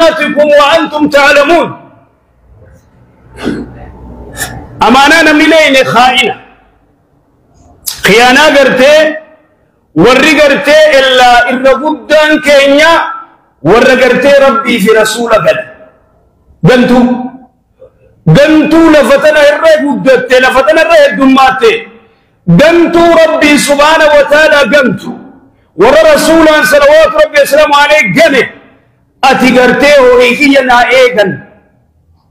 أماناتكم وأنتم تعلمون. أمانة ملين خائنة خيانة قرتي ورّي قرتي إلا قدان كينيا ورّي قرتي ربي في رسول قد قنتو لفتنا الرأي قدت لفتنا الرأي الدمات قنتو ربي سبحانه وتعالى قنتو ورّا رسولا صلوات ربي السلام عليه قنه أتي قرتي هوريكي نا إيغن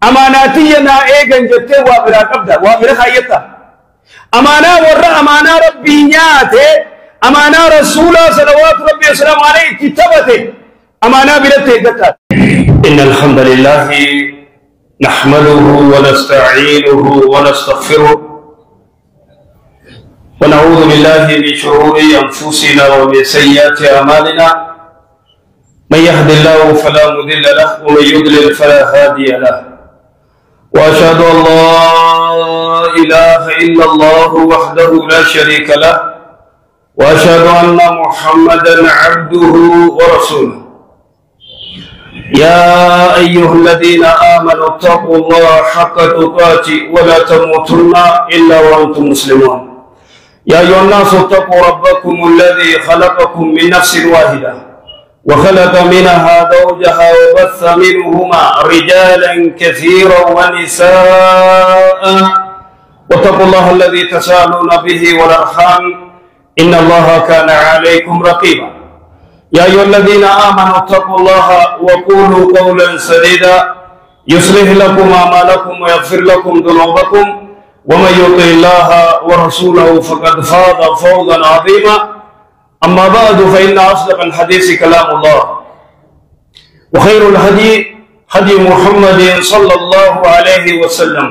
أماناتي نا إيغن جتي وابرا قبدا وابرا خايتا أمانة ورّا أمانة ربي نياته أمانة رسولا صلوات ربي السلام عليه كتابته أمانة بلته قتا. إن الحمد لله نحمده ونستعينه ونستغفره ونعوذ بالله من شرور أنفسنا ومن سيئات أعمالنا. من يهد الله فلا مضل له ومن يضلل فلا هادي له. وأشهد أن لا إله إلا الله وحده لا شريك له وأشهد أن محمدا عبده ورسوله. يا أيها الذين آمنوا اتقوا الله حق تقاته ولا تموتن إلا وأنتم مسلمون. يا أيها الناس اتقوا ربكم الذي خلقكم من نفس واحدة وخلق منها زوجها وبث منهما رجالا كثيرا ونساء واتقوا الله الذي تساءلون به والأرحام إن الله كان عليكم رقيبا. يا أيها الذين آمنوا اتقوا الله وقولوا قولا سديدا يصلح لكم أعمالكم ويغفر لكم ذنوبكم ومن يطع الله ورسوله فقد فاز فوزا عظيما. أما بعد فإن أصدق الحديث كلام الله وخير الهدي هدي محمد صلى الله عليه وسلم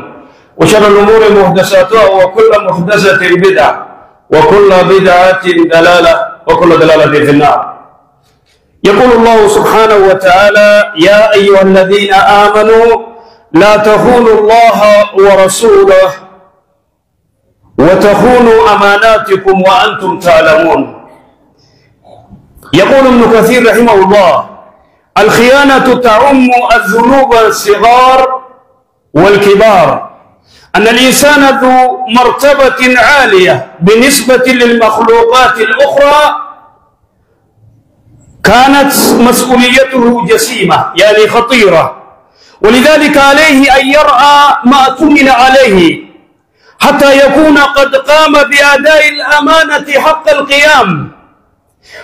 وشر الأمور محدثاتها وكل محدثة بدعة وكل بدعة ضلالة وكل ضلالة في النار. يقول الله سبحانه وتعالى يا أيها الذين آمنوا لا تخونوا الله ورسوله وتخونوا أماناتكم وأنتم تعلمون. يقول ابن كثير رحمه الله الخيانة تعم الذنوب الصغار والكبار. أن الإنسان ذو مرتبة عالية بالنسبة للمخلوقات الأخرى كانت مسؤوليته جسيمة يعني خطيرة، ولذلك عليه أن يرعى ما اؤتمن عليه حتى يكون قد قام بأداء الأمانة حق القيام.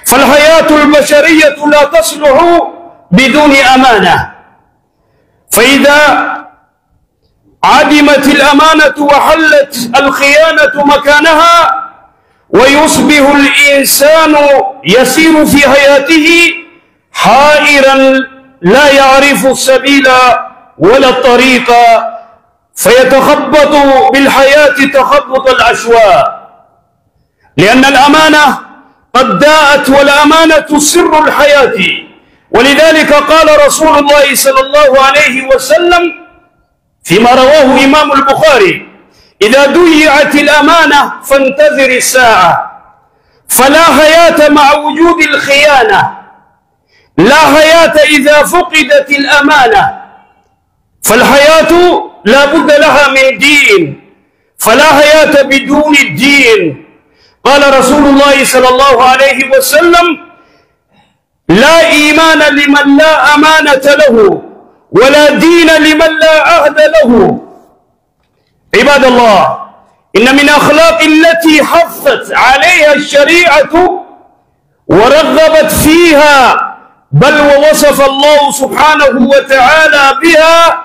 فالحياة البشرية لا تصلح بدون أمانة، فإذا عدمت الأمانة وحلت الخيانة مكانها ويصبح الإنسان يسير في حياته حائرا لا يعرف السبيل ولا الطريق فيتخبط بالحياة تخبط العشواء، لأن الأمانة قد داءت والأمانة سر الحياة. ولذلك قال رسول الله صلى الله عليه وسلم فيما رواه إمام البخاري إذا ضيعت الأمانة فانتظر الساعة، فلا حياة مع وجود الخيانة، لا حياة إذا فقدت الأمانة، فالحياة لا بد لها من دين، فلا حياة بدون الدين. قال رسول الله صلى الله عليه وسلم لا إيمان لمن لا أمانة له ولا دين لمن لا عهد له. عباد الله، إن من أخلاق التي حثت عليها الشريعة ورغبت فيها بل ووصف الله سبحانه وتعالى بها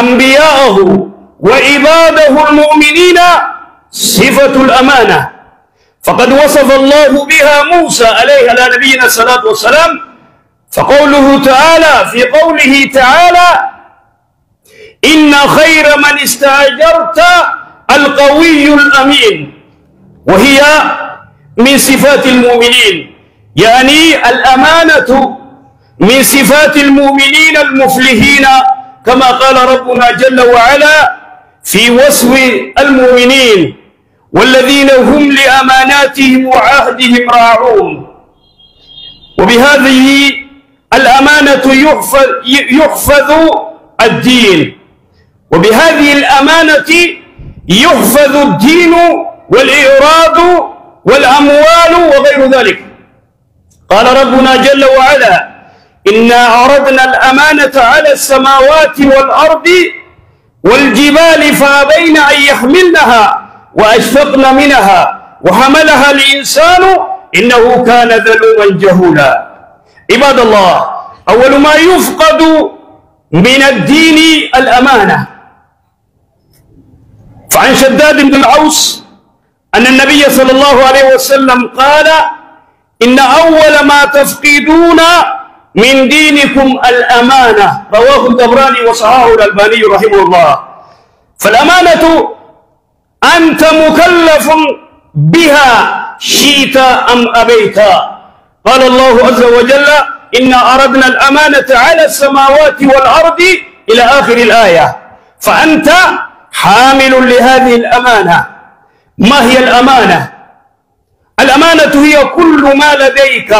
أنبياءه وعباده المؤمنين صفة الأمانة. فقد وصف الله بها موسى عليه على نبينا الصلاة والسلام، فقوله تعالى في قوله تعالى إن خير من استأجرت القوي الأمين، وهي من صفات المؤمنين، يعني الأمانة من صفات المؤمنين المفلحين كما قال ربنا جل وعلا في وصف المؤمنين والذين هم لأماناتهم وعهدهم راعون. وبهذه الأمانة يحفظ الدين، وبهذه الأمانة يحفظ الدين والإعراض والأموال وغير ذلك. قال ربنا جل وعلا: إنا عرضنا الأمانة على السماوات والأرض والجبال فأبين أن يحملنها وأشفقن منها وحملها الإنسان إنه كان ظلوما جهولا. عباد الله، أول ما يفقد من الدين الأمانة. فعن شداد بن الأوس أن النبي صلى الله عليه وسلم قال: إن أول ما تفقدون من دينكم الأمانة. رواه الطبراني وصححه الألباني رحمه الله. فالأمانة أنت مكلف بها شئت أم أبيت. قال الله عز وجل: إنا أردنا الأمانة على السماوات والأرض إلى آخر الآية. فأنت حامل لهذه الأمانة. ما هي الأمانة؟ الأمانة هي كل ما لديك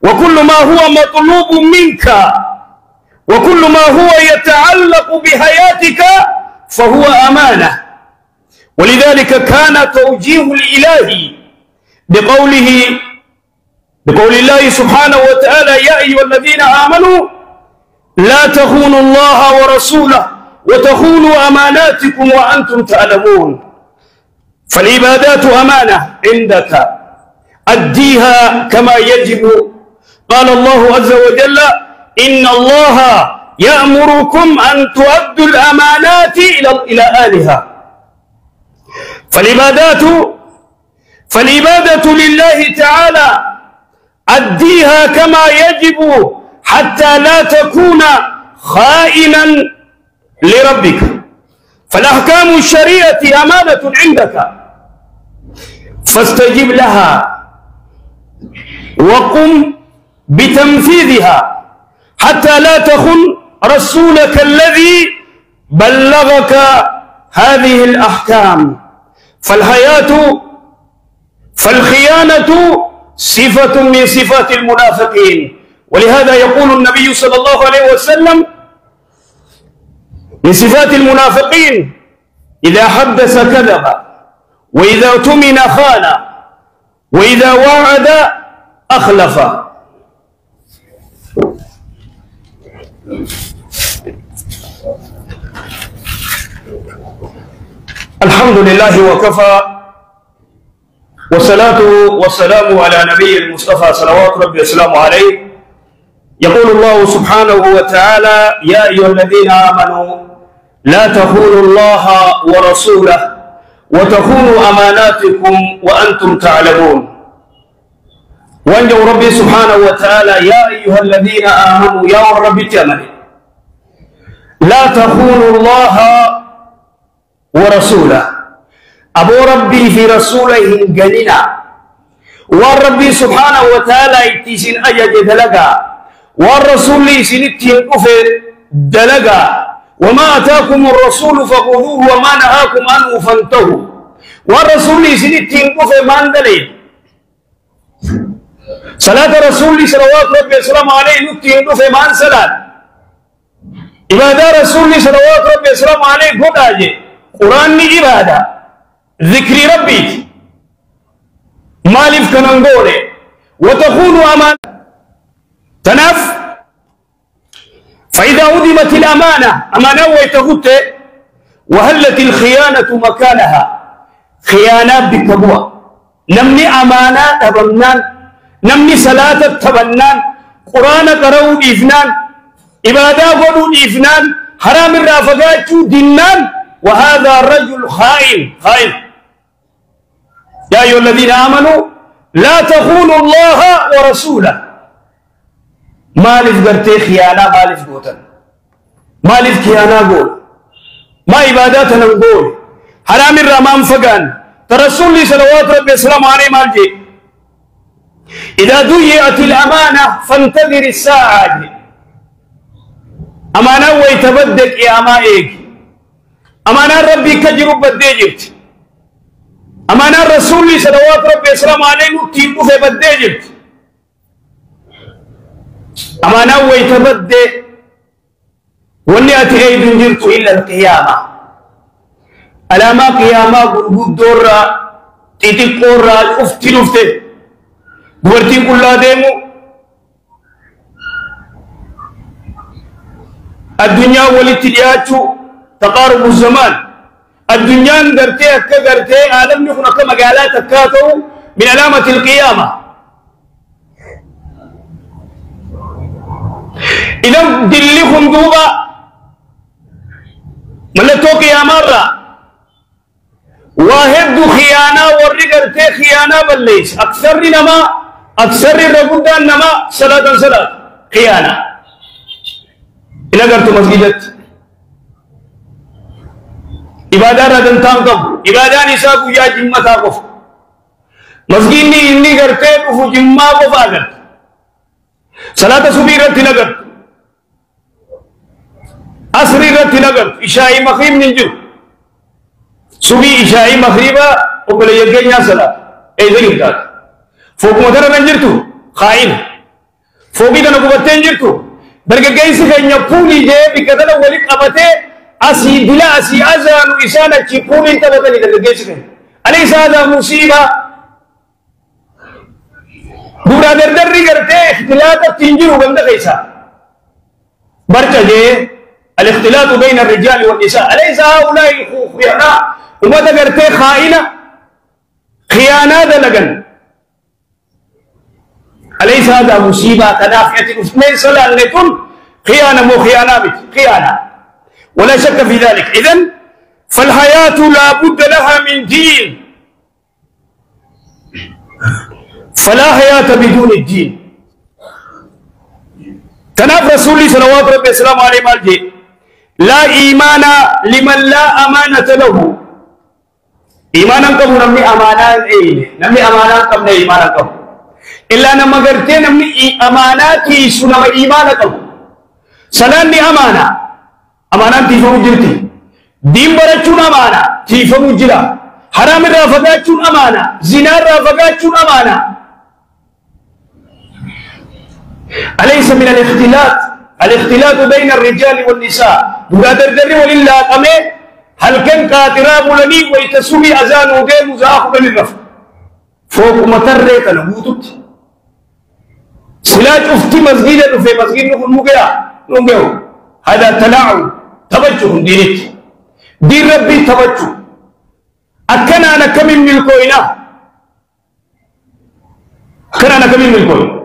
وكل ما هو مطلوب منك وكل ما هو يتعلق بحياتك فهو أمانة. ولذلك كان توجيه الإلهي بقول الله سبحانه وتعالى: يا أيها الذين آمنوا لا تخونوا الله ورسوله وتخونوا أماناتكم وأنتم تعلمون. فالعبادات أمانة عندك، أديها كما يجب. قال الله عز وجل: إن الله يأمركم أن تؤدوا الأمانات إلى أهلها. فالعبادة لله تعالى أديها كما يجب حتى لا تكون خائنا لربك. فالأحكام الشريعة أمانة عندك، فاستجب لها وقم بتنفيذها حتى لا تخن رسولك الذي بلغك هذه الأحكام. فالخيانة صفة من صفات المنافقين. ولهذا يقول النبي صلى الله عليه وسلم من صفات المنافقين: إذا حدث كذب، وإذا اؤتمن خان، وإذا وعد أخلف. الحمد لله وكفى، والصلاة والسلام على نبي المصطفى صلوات ربي وسلامه عليه. يقول الله سبحانه وتعالى: يا أيها الذين آمنوا لا تخونوا الله ورسوله وتخونوا أماناتكم وأنتم تعلمون. وأنجو ربي سبحانه وتعالى: يا أيها الذين آمنوا، يا ربي تأمنوا، لا تخونوا الله ورسوله. أبو ربي في رسوله قلنا، والربي سبحانه وتعالى اتسن أجج دلقا، والرسول سنتين كفر دلقا. وما أتاكم الرسول فخذوه وما نهاكم عنه فانتهوا. والرسول سنتين كفر ما اندلين. صلاة رسول صلوات ربي وسلامه عليه نتين كفر ما انسلات. عبادة رسول صلوات ربي وسلامه عليه قد آجي. قرآن عبادة، ذكر ربي، مالف كننغوري، وتخونوا أمانة تنف. فإذا أُدمت الأمانة، أمانة ويتغط، وهلت الخيانة مكانها. خيانات بكبوة، نمني أمانة تبنان، نمني صلاة تبنان، قرآن قرأوا إفنان، عبادة قرأوا إفنان، حرام الرافقات دينان، وهذا الرجل خائن. يا أيها الذين آمنوا لا تخونوا الله ورسوله. مالف قرتي خيانة، مالف قوتن، مالف خيانة قول، ما عباداتنا نقول، حرام الرمان فقان. ترسول صلوات ربي وسلامه عليه مالجي: إذا ضيعت الأمانة فانتظر الساعة. أمانة ويتبدك يا أمائك، أمانة ربي كجرب بديجت، أمانة الرسول صلوات ربي وسلامه عليه نكتب في بديجت. أمانة ويتبدأ واللي أتي جرت إلا القيامة ألا ما قيامة قد دورا تيتقورا أفتي نفتي دورتي كلها ديمو الدنيا والاتجاهات تقارب الزمان الدنيا درتي أكا درتي عالم نكون أكا مقالات أكاتو من علامة القيامة إذا دلهم دوبا ملتو قيامة واحد خيانة ورقرتي خيانة بليس أكثر نما أكثر الرقودان نما صلاة خيانة إلا قرتو مسجدت إبادة ردن تانقب إبادة نساء قيا جمع تاقف مسجدني إني قرتي قفو جمع قفا قرت صلاة سبي رت نقرت أسري رت نقرت إشاء مخيم ننجو سبي إشاء مخيبا وقل يجينا صلاة أي ذلك قال فوق مدر ننجرتو خائن فوقي تنقبتين جرتو برقا قيسي كان يقولي جاي بكتنا ولك أبتي أسي بلا أسي أزان إسانا تشيبوني انتبتني برقا قيسي كان أليس هذا مصيبة دورا دردري کرتے اختلاط تنجروا بند قيسا برچا جي الاختلاط بين الرجال والنساء أليس هؤلاء خيانة وماذا کرتے خائنة خيانة دلگن أليس هذا مصيبة تنافية ليس لأنكم خيانة مو خيانة خيانة ولا شك في ذلك إذن فالحياة لا بد لها من دين فلا حياة بدون الدين تناف رسولي صلوات ربي السلام عليه مالجي لا إيمان لمن لا أمانة له إيمانا كم نمي أمانا نمي أمانا كم نمي إيمانا كم إلا نما قرتين نمي أماناتي سنما إيمانا كم سلاني أمانا أمانا تيفو جرتي دين برچون أمانا تيفو جرا حرام رافقاتون أمانا زنا رافقاتون أمانا أليس من الاختلاط بين الرجال والنساء بقادر دري ولله قمي هل كان قاتراب لني ويتسمي أذان وغير مزاحب للرفع فوق مترك نبوتت سلاج أفتي مسجد في مسجد نقول مقيا هذا تلاعب توجه دينت دين ربي توجه أكنا أنا كمين ملكوينا كنا أنا كمين ملكوينا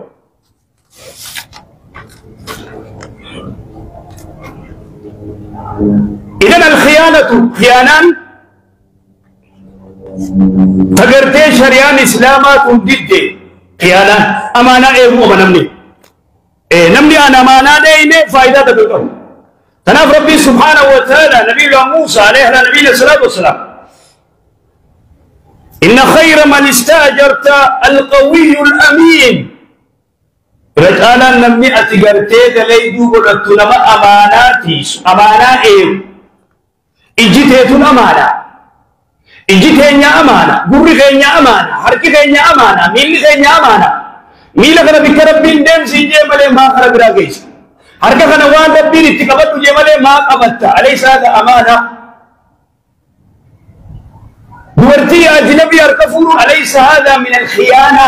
إذن الخيانة خيانان فقرتي شريان إسلامات ضد خيانان أمانة إيه نمني نمني أنا أمانة ديني فائدة تبقى تناف ربي سبحانه وتعالى نبي الله موسى عليه نبينا الصلاة والسلام إن خير من استأجرت القوي الأمين رجالا نمني أتقرتي دليدو قلتنا أماناتي أمانة إيه إجتيتون أمانة إجتيني أمانة قري خيني أمانة حركي خيني أمانة ميلي خيني أمانة ميلا كنا بكربين دم سيجي ملي ما خرب راقيس حركة كنا وان ربين اتقبت جي ملي ما قبت أليس هذا أمانة دورتي أجنبي أركفور أليس هذا من الخيانة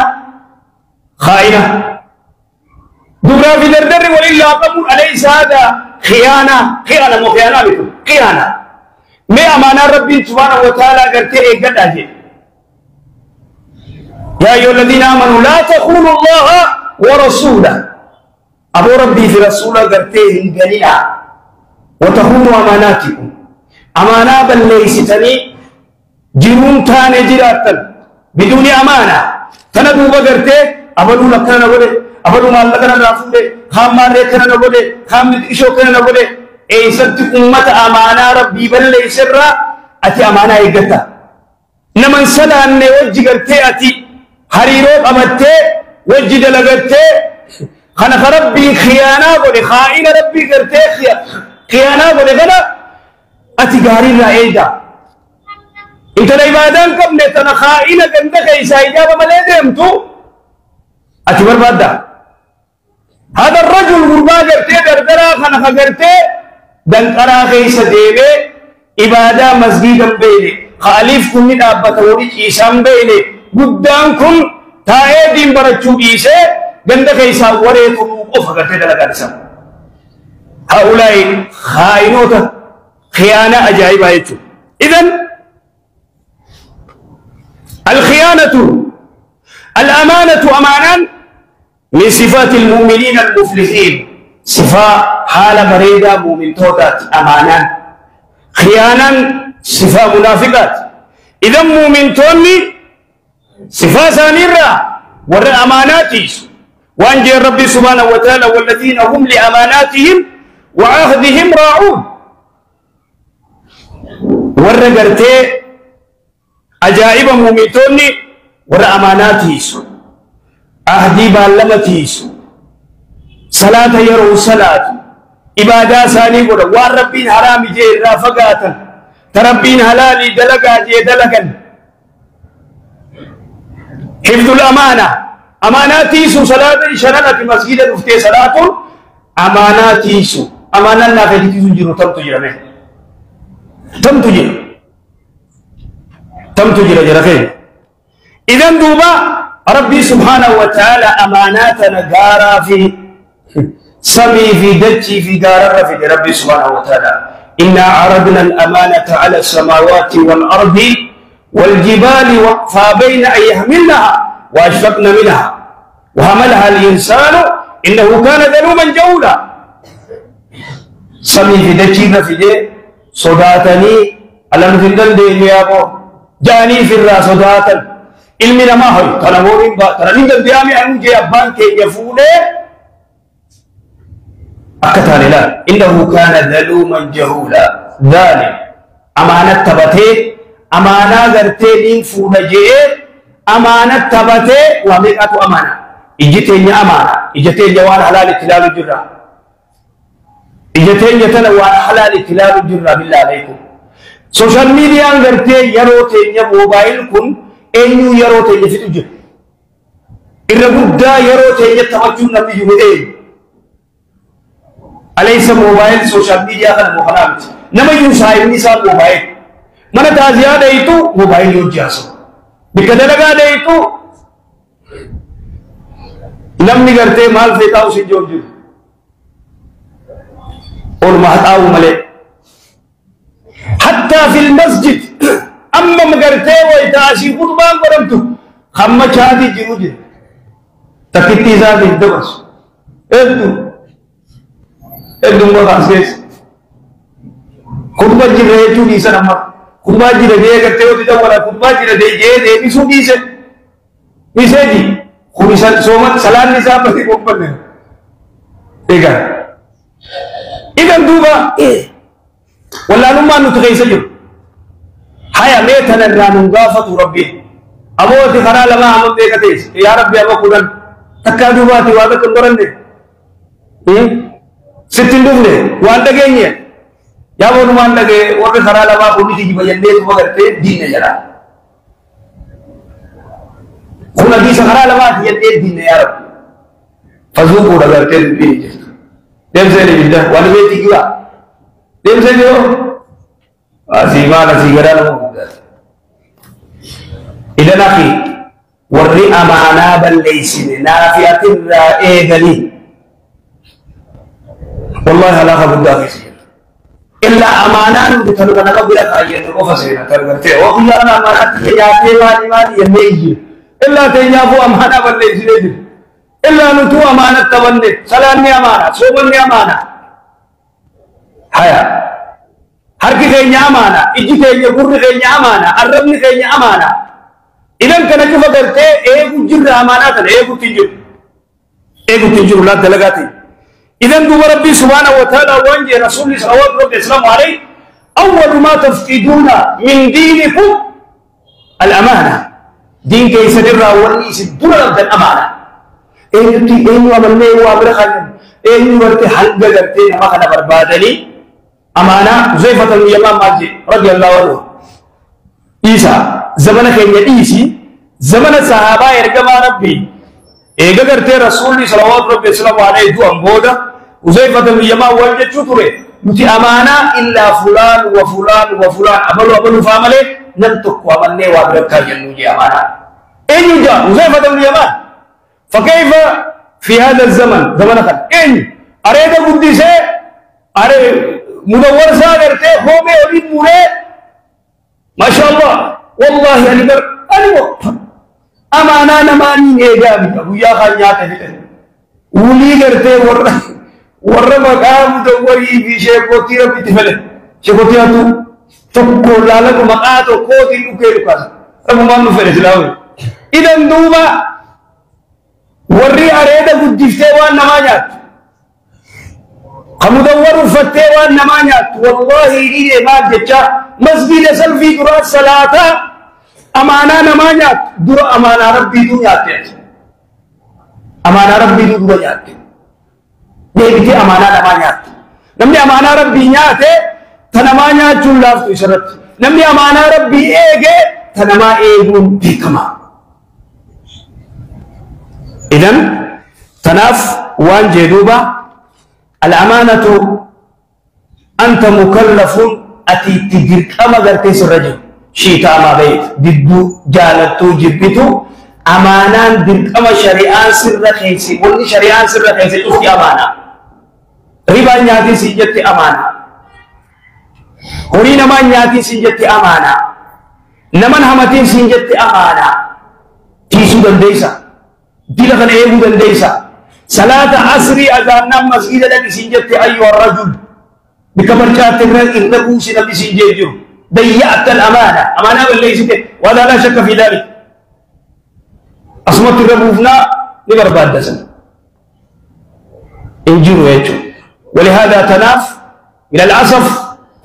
خائنة دورا في دردر ولله قبول أليس هذا خيانة خيانة مو خيانة بكم خيانة ما أمانة ربي سبحانه وتعالى قرتي قد أجي يا أيها الذين آمنوا لا تخونوا الله ورسوله أبو ربي في رسوله قرتي قليلا وتخونوا أماناتكم أمانة بل ليستني جنون تاني جراتا بدون أمانة تندو بقرتي أبلو لكنا نقول أبلو ما لكنا نقول خام ما لكنا نقول خام نتشو كنا نقول إيسات أمة أمانة ربي بل ليس الرا أتي أمانة إيقتا نمن سلا أني وجه قرتي أتي حريروك أمتي وجه دلقرتي خنق ربي خيانة قولي خائن ربي قرتي خيانة قولي غلا أتي قارين رأيدا انت العبادان كم نتنا خائنة قندك إيسا إجابة مليدهم تو أتي بربادا هذا الرجل غربا قرتي دردرا خنا قرتي دنقرا خيس ديبه عبادة مسجد بيني خالف كن دابتوري إيسام بيني قدامكم تايدين برچو إيسه گند خيسا وريكم أفقرتي دلقارسا هؤلاء خائنوتا خيانة أجائب آيتو إذن الخيانة الأمانة أمانا من صفات المؤمنين المفلحين صفاء حال بريدة مؤمن توتات أمانا خيانا صفاء منافقات إذا مؤمن توني صفاء سانيرة ور أماناتيس وأنجي ربي سبحانه وتعالى والذين هم لأماناتهم وعهدهم راعون ور قرتي أجائب مؤمن توني ور أماناتيس أهدي باللمتيس صلاة يرو صلاة إبادة ثاني قد وربين حرام جي رافقاتا تربين حلالي دلقا جي دلقا حفظ الأمانة أماناتيس صلاة شرنة مسجد نفتي صلاة أماناتيس أمانا لا تجيز جيرو تم تجير جرخين إذن دوبا ربي سبحانه وتعالى أماناتنا قارا في سمي في دجي في قارا في ربي سبحانه وتعالى إنا عرضنا الأمانة على السماوات والأرض والجبال فابين أن يحملنها وأشفقن منها وحملها الإنسان إنه كان ظلوما جهولا سمي في دجي في دي صداتني ألم تندل دي يابو جاني في الراس صداتا ilmi nama hoy tanamorin ba tananin diami anu je abban ke yafule akatani la innahu kana zaluman jahula zalim amanat tabate amana garte din funa je amanat tabate wa miqatu amana ijitenya amana ijitenya wal halal tilal jurra ijitenya tana wal halal tilal jurra billahi alaykum social media garte yaro tenya mobile kun أيو يروتي يفتوجه إرغودا يروتي يتوجه نبي يمئين أليس موبايل سوشيال ميديا كان مخالفة نما يوسايد نسال موبايل من تازياد أيتو موبايل يوجياسو بكذا أيتو لم نقرتي مال فيتاو سجوجو और महताऊ मले حتى في المسجد أما مقرتي ويتاشي خطبان قرمتو خمّا شادي جنوجي تكتي زادي الدبس إدو مغاسيس خطبة جرهيتو ديسا نمّا خطبة جرهيه کرتے ہو دیتا ولا خطبة جرهيه دے بسو دیسے دیسے جی خوبی سومت سلام نساء پتی کوپن ہے دیکھا إذن دوبا والله نمان نتغي سجل هيا ميتنا الرانون غافة ربي أبوتي خرا لما عمل ديكتيس يا ربي أبو قدن تكادوباتي وهذا كنبرن دي ستين دوبني وانتا كينيه يا أبو نمان لگے ورد خرا لما قدن تيجي بجنده تبغرته دين جرا خنا دي سخرا لما تيجي دين يا رب فزوكو دغرته دين dem se ni bidda wal beti kiwa dem se jo asimana sigara lo idan akhi warri amana bal laysin nafiatin ra'idani wallahi la khabud dakhis illa amanan bitaluna qabila ayyan ko fasina targarte wa khiyana amanat yate wali yameji illa tayafu amana bal laysin إلا نتو أمانة تبني سلامي أمانة صوبني أمانة هيا هركي كيني أمانة إجي كيني برد كيني أمانة الربني كيني أمانة إذن كنا كيف قلتي إيكو جر أمانة إيكو تنجر لا دلقاتي إذن دو ربي سبحانه وتعالى وانجي رسول الله صلى الله عليه وسلم عليه أول ما تفقدون من دينكم الأمانة دين كيس درى ونيس الدولة الأمانة أينو عملنا وابر خالد أينو ورته حلق करते हम खाना बर्बादली अमाना ज़ैफ़त al-Yaman माजी रज़ी अल्लाह अन्हु ईसा ज़माना के ये ईसी ज़माना सहाबा इरकमा रब्बी إيجا قرتي رسولي صلوات ربي السلام عليه دو أمبودا وزيفة بن اليمان والجد شطره نتي أمانة إلا فلان وفلان وفلان أبلو فامله ننتق ومني وابركا جنوجي أمانة إن جاء وزيفة بن اليمان فكيف في هذا الزمن زمن خل إن أريد قدسة أريد مدور ساقرته هو بيولين موله ما شاء الله والله يعني أنا وقت أمانة نماني إيجابي ويا خانياته فيه ولي قرته ورّا مقام دوري في شيء كوتيرا بيتفله شيء كوتيرا تقول لك مقام كوتي لكير كذا أبو ما نفرج له إذا دوما ورّي أريده قديفتوان نمانيات هم دور فتوان نمانيات والله إيه ما جتّا مسجد سلفي درا صلاة أمانة نمانيات درا أمانة ربي دنيا تيج أمانة ربي دنيا تيج يبتي أمانة نمانيات نمني أمانة ربي نياته تنمانيات جلاف تشرت نمني أمانة ربي إيجي تنما إيجون بكما إذن تناف وان جدوبا الأمانة أنت مكلف أتي تدرك أما قرتيس الرجل شيطا ما بيت ددو جالتو جبتو أمانان درك أما شريعان سر خيسي واللي شريعان سر خيسي تفتي أمانة ربا نياتي سنجت أمانة هوري نمان نياتي سنجت أمانة نمان همتين سنجت أمانة تيسو دنديسا دلغن ايبو دنديسا صلاة عصري أذان مسجد لك سنجت أيها الرجل بكبرجات الرجل إنه سنبي سنجيجو ضيعت الأمانة أمانة والليس ولا لا شك في ذلك أصمت الربوفنا لبرباد دسم انجروا يجو ولهذا تناف من الأسف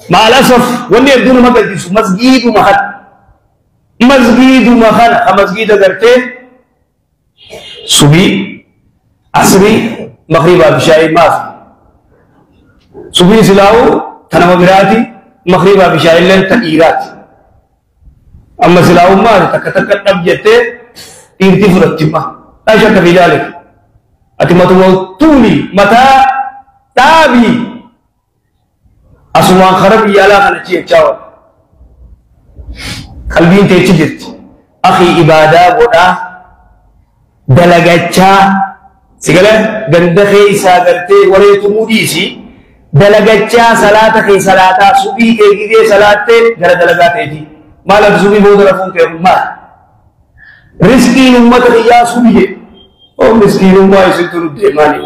مع الأسف واللي يبدون مقدس مسجد ومخل مسجد ومخل مسجد قرتين صبي عصري مغربا بشاي ما في صبي سلاو تنام براتي مغربا بشاي لن تقيرات أما سلاو ما تكتك أبجته إرتي فرتما لا شك في ذلك أتمتوا طولي متى تابي أسوان خرب يالا خلتي تشاور قلبي انت تجت أخي إبادة بودا دلغتشا سيقول غندخي ساغرتي وريتو موديسي دلغتشا صلاة خي صلاة سبي كي صلاة غير دلغاتي ما لك سبي بود رفون كي ما رزقي أمة يا سبي او مسكين أمة يسيطر الدماني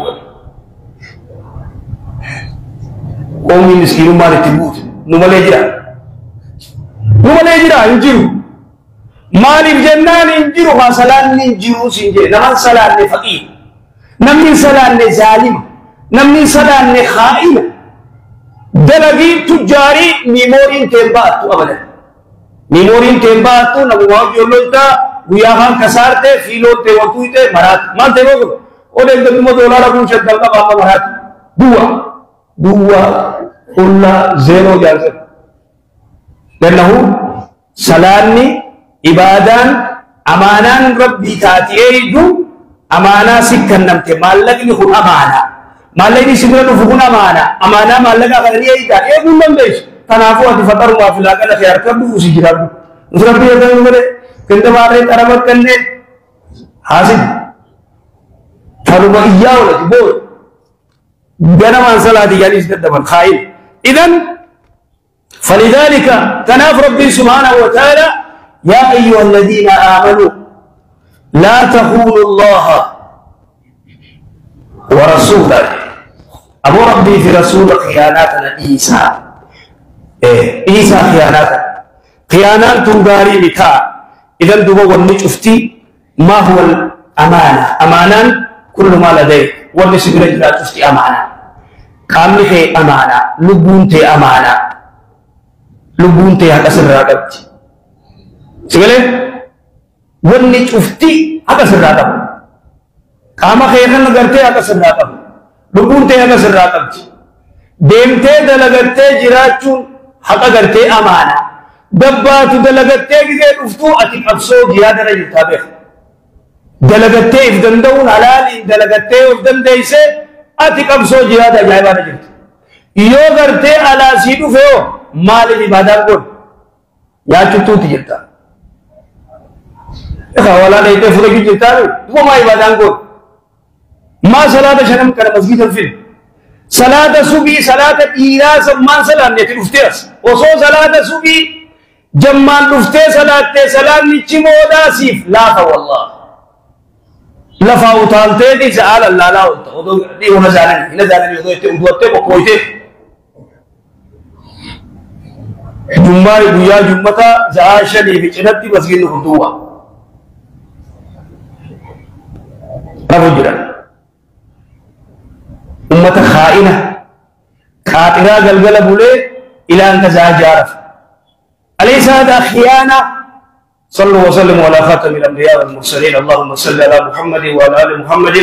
قومي مسكين أمة تبوت نمالي جرا ينجرو مالي بجنان ينجرو ما سلان ينجرو سنجي نمان سلان فقير نمني سلان ظالم نمني سلان خائن دلقي تجاري ميمورين تنباتو أبدا ميمورين تنباتو نبواب يولوتا وياهان كسارته فيلوته وطويته مرات ما تبغو أولئك دمو دولار أبو شدّل کا بابا مرات دوا كلّا زيرو جالسة لأنه سلاني إبادان أمانان ربي تاتيجو أمانة سكن نمت مالك نخون أمانة مالك نسمع نفون أمانة مالك أغني أيدا يقول لهم ليش تنافوا أتفتر ما في لاك الخيار كبوا سجرا نسرب يدا يمره كنت ماري ترى كنّي حاسد ثلوا ما إياه ولا تبور جنا ما صلاة جالس كدبر خايل إذن فلذلك تناف ربي سبحانه وتعالى يا أيها الذين آمنوا لا تخونوا الله ورسوله أبو ربي في رسول خياناتنا إيسا خيانات تنغاري بتا إذا دبوا والنشفتي ما هو الأمانة أمانا كل ما لديك والنسبة لا تفتي أمانة كامل أمانة لبونت أمانة لبونت هذا سرقت سيقول والنشفتي هذا سرقت كاما خيرنا نغرتي هذا سرقت لبونت هذا سرقت ديمتي دلغتي جراچون حقا غرتي أمانة دباتو دلغتي كي افتو أتي أبسو جيادة رجل تابخ دلقتي في دندون حلال دلقتي في دنديسه أتي كم سو جهاد جايبان جرت يو غرتي على سيدو فيو مال عبادت كون يا چتو تجتا ولا ليته فرق جتا وہ ما عبادت كون ما صلاة شرم كر مسجد الفيل صلاة صبح صلاة إيرا سمان صلاة نيتي مفتيس وصو صلاة صبح جمان مفتي صلاة نيچي مودا سيف لا والله لفا وطالتے دی سآل اللہ لا ہوتا وہ دی ہونا جاننی اندوتے کو کوئیتے جمعہ گویا جمعہ زہار شریف چنت دی مسجد خطوہ رب جرن امت خائنہ خاطرہ گلگل بولے الان کا زہار جارف علیہ سادہ خیانہ صلوا وسلموا على خاتم الانبياء والمرسلين اللهم صل على محمد وعلى ال محمد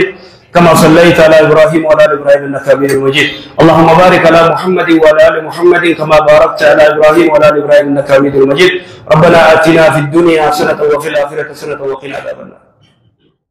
كما صليت على ابراهيم وعلى ال ابراهيم انك حميد مجيد اللهم بارك على محمد وعلى ال محمد كما باركت على ابراهيم وعلى ال ابراهيم انك حميد مجيد ربنا آتنا في الدنيا حسنة وفي الاخرة حسنة وقنا عذاب النار